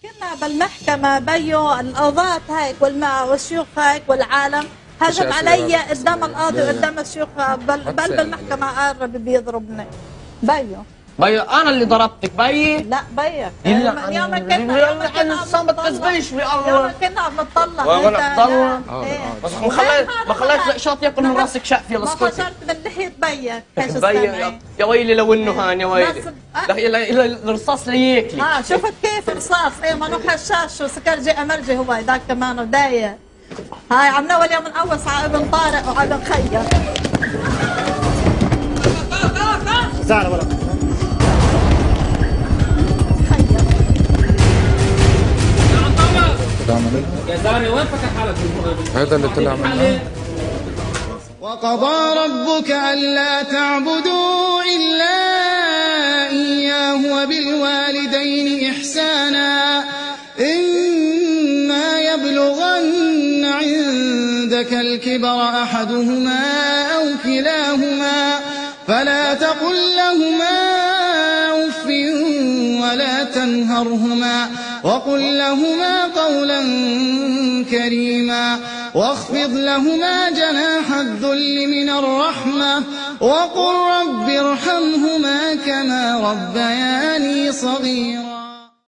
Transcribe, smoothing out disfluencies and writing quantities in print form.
كنا بالمحكمة بيو القضاة هيك والشيوخ هيك والعالم هجم علي قدام القاضي وقدام الشيوخ بل بالمحكمة قرب بيضربني بيو انا اللي ضربتك بيي؟ لا بيك من يوم كنا ما تكذبيش بالله يوم كنا عم نطلع بس ما خليت القشاط ياكل من راسك شقف يلا اسكتي. ما خسرت من لحية بيك يا ويلي لو انه هان يا ويلي الرصاص لياكلي. شفت كيف رصاص منو حشاش وسكرجي امرجي هو ذاك كمان وداية هاي عم ناول يوم نقوص على ابن طارق وعلى ابن خيا زعل ولا يا زلمه وين فكر حالك؟ هذا اللي طلع منه. وقضى ربك ألا تعبدوا إلا إياه وبالوالدين إحسانا إما يبلغن عندك الكبر أحدهما أو كلاهما فلا تقل لهما أف ولا تنهرهما وقل لهما قولا كريما واخفض لهما جناح الذل من الرحمة وقل رب ارحمهما كما ربياني صغيرا.